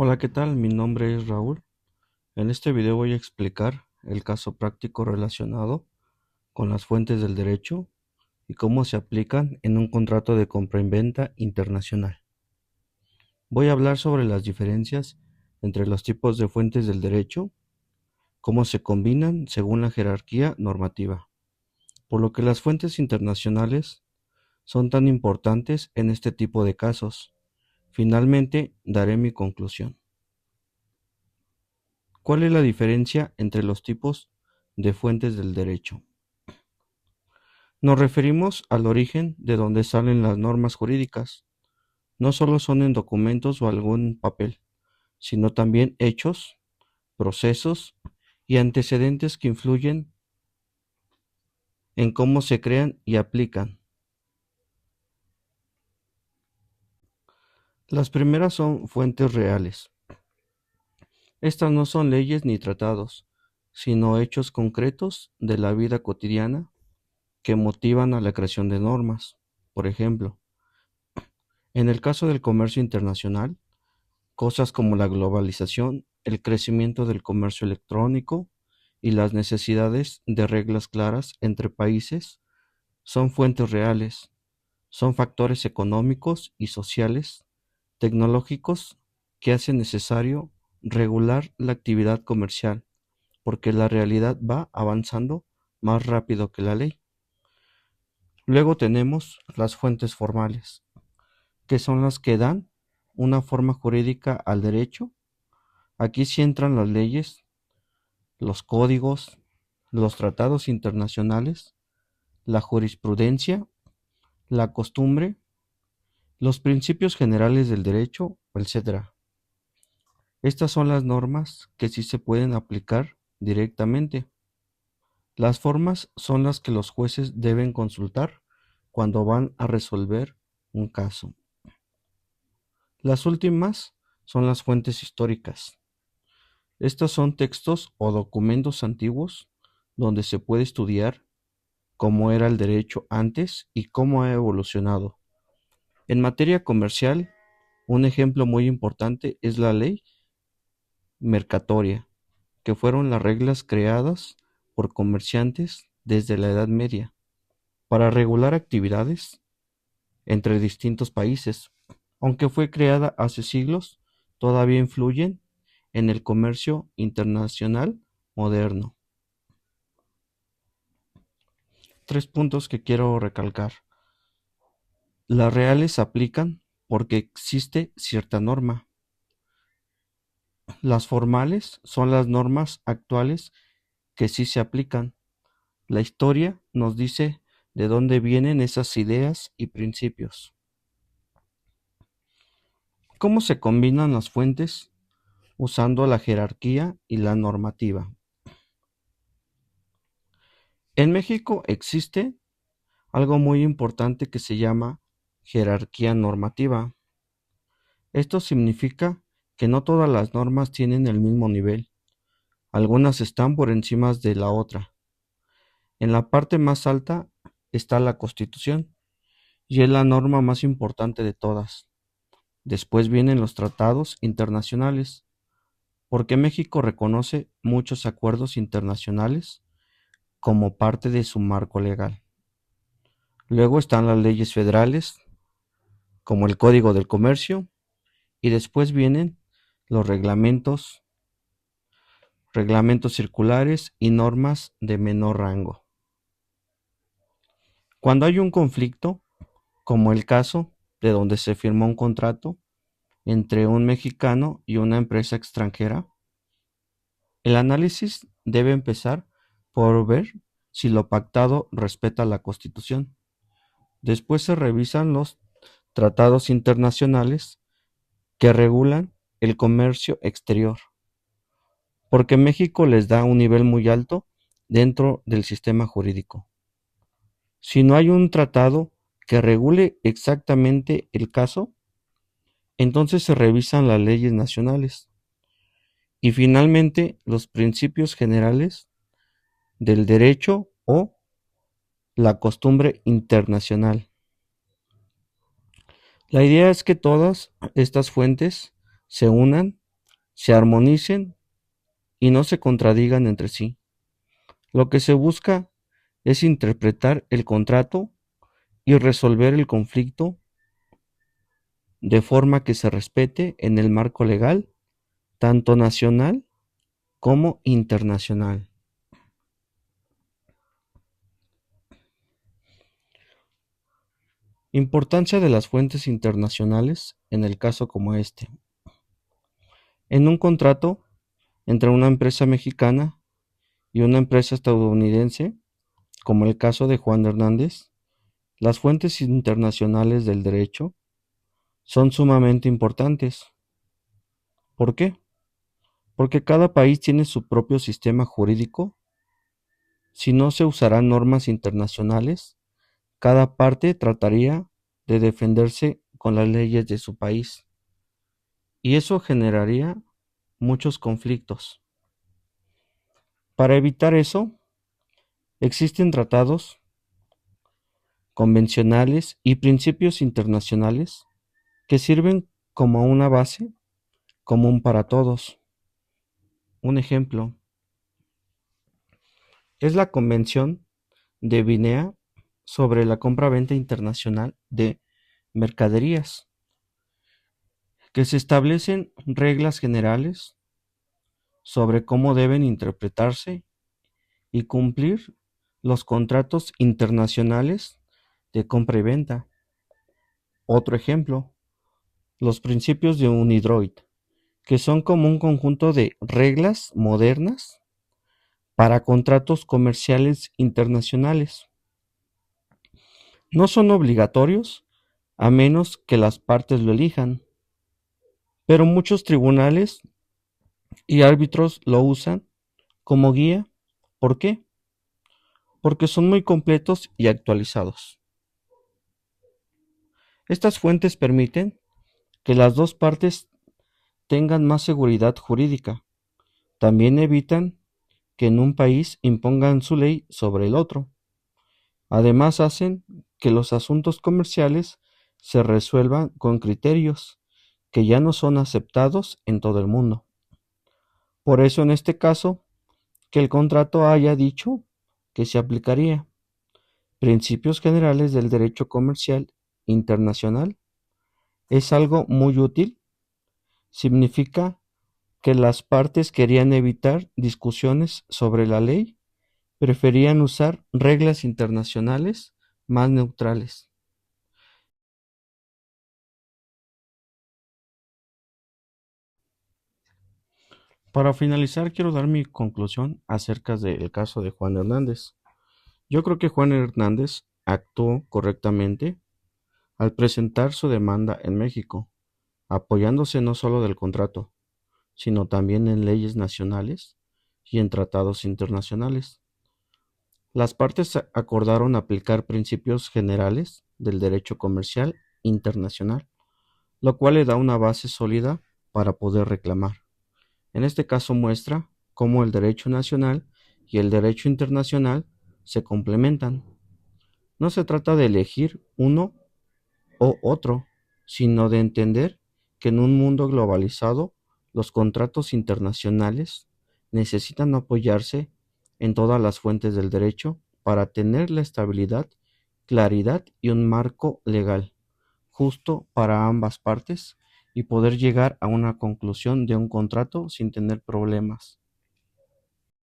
Hola, ¿qué tal? Mi nombre es Raúl. En este video voy a explicar el caso práctico relacionado con las fuentes del derecho y cómo se aplican en un contrato de compra y venta internacional. Voy a hablar sobre las diferencias entre los tipos de fuentes del derecho, cómo se combinan según la jerarquía normativa, por lo que las fuentes internacionales son tan importantes en este tipo de casos. Finalmente, daré mi conclusión. ¿Cuál es la diferencia entre los tipos de fuentes del derecho? Nos referimos al origen de donde salen las normas jurídicas. No solo son en documentos o algún papel, sino también hechos, procesos y antecedentes que influyen en cómo se crean y aplican. Las primeras son fuentes reales. Estas no son leyes ni tratados, sino hechos concretos de la vida cotidiana que motivan a la creación de normas. Por ejemplo, en el caso del comercio internacional, cosas como la globalización, el crecimiento del comercio electrónico y las necesidades de reglas claras entre países son fuentes reales, son factores económicos y sociales, tecnológicos que hacen necesario regular la actividad comercial, porque la realidad va avanzando más rápido que la ley. Luego tenemos las fuentes formales, que son las que dan una forma jurídica al derecho. Aquí sí entran las leyes, los códigos, los tratados internacionales, la jurisprudencia, la costumbre, los principios generales del derecho, etcétera. Estas son las normas que sí se pueden aplicar directamente. Las formas son las que los jueces deben consultar cuando van a resolver un caso. Las últimas son las fuentes históricas. Estos son textos o documentos antiguos donde se puede estudiar cómo era el derecho antes y cómo ha evolucionado. En materia comercial, un ejemplo muy importante es la ley mercatoria, que fueron las reglas creadas por comerciantes desde la Edad Media para regular actividades entre distintos países. Aunque fue creada hace siglos, todavía influyen en el comercio internacional moderno. Tres puntos que quiero recalcar. Las reales se aplican porque existe cierta norma. Las formales son las normas actuales que sí se aplican. La historia nos dice de dónde vienen esas ideas y principios. ¿Cómo se combinan las fuentes usando la jerarquía y la normativa? En México existe algo muy importante que se llama jerarquía normativa. Esto significa que no todas las normas tienen el mismo nivel. Algunas están por encima de la otra. En la parte más alta está la Constitución y es la norma más importante de todas. Después vienen los tratados internacionales, porque México reconoce muchos acuerdos internacionales como parte de su marco legal. Luego están las leyes federales, como el Código del Comercio, y después vienen los reglamentos circulares y normas de menor rango. Cuando hay un conflicto, como el caso de donde se firmó un contrato entre un mexicano y una empresa extranjera, el análisis debe empezar por ver si lo pactado respeta la Constitución. Después se revisan los tratados internacionales que regulan el comercio exterior, porque México les da un nivel muy alto dentro del sistema jurídico. Si no hay un tratado que regule exactamente el caso, entonces se revisan las leyes nacionales y finalmente los principios generales del derecho o la costumbre internacional. La idea es que todas estas fuentes se unan se armonicen y no se contradigan entre sí. Lo que se busca es interpretar el contrato y resolver el conflicto de forma que se respete en el marco legal, tanto nacional como internacional. Importancia de las fuentes internacionales en el caso como este. En un contrato entre una empresa mexicana y una empresa estadounidense, como el caso de Juan Hernández, las fuentes internacionales del derecho son sumamente importantes. ¿Por qué? Porque cada país tiene su propio sistema jurídico. Si no se usarán normas internacionales, cada parte trataría de defenderse con las leyes de su país, y eso generaría muchos conflictos. Para evitar eso, existen tratados, convencionales y principios internacionales que sirven como una base común para todos. Un ejemplo es la Convención de Viena sobre la compra-venta internacional de mercaderías, que se establecen reglas generales sobre cómo deben interpretarse y cumplir los contratos internacionales de compra y venta. Otro ejemplo, los principios de UNIDROIT, que son como un conjunto de reglas modernas para contratos comerciales internacionales. No son obligatorios a menos que las partes lo elijan, pero muchos tribunales y árbitros lo usan como guía. ¿Por qué? Porque son muy completos y actualizados. Estas fuentes permiten que las dos partes tengan más seguridad jurídica. También evitan que en un país impongan su ley sobre el otro. Además hacen que los asuntos comerciales se resuelvan con criterios que ya no son aceptados en todo el mundo. Por eso en este caso, que el contrato haya dicho que se aplicaría principios generales del derecho comercial internacional es algo muy útil. Significa que las partes querían evitar discusiones sobre la ley, preferían usar reglas internacionales más neutrales. Para finalizar, quiero dar mi conclusión acerca del caso de Juan Hernández. Yo creo que Juan Hernández actuó correctamente al presentar su demanda en México, apoyándose no solo del contrato, sino también en leyes nacionales y en tratados internacionales. Las partes acordaron aplicar principios generales del derecho comercial internacional, lo cual le da una base sólida para poder reclamar. En este caso muestra cómo el derecho nacional y el derecho internacional se complementan. No se trata de elegir uno o otro, sino de entender que en un mundo globalizado los contratos internacionales necesitan apoyarse en todas las fuentes del derecho para tener la estabilidad, claridad y un marco legal justo para ambas partes y poder llegar a una conclusión de un contrato sin tener problemas.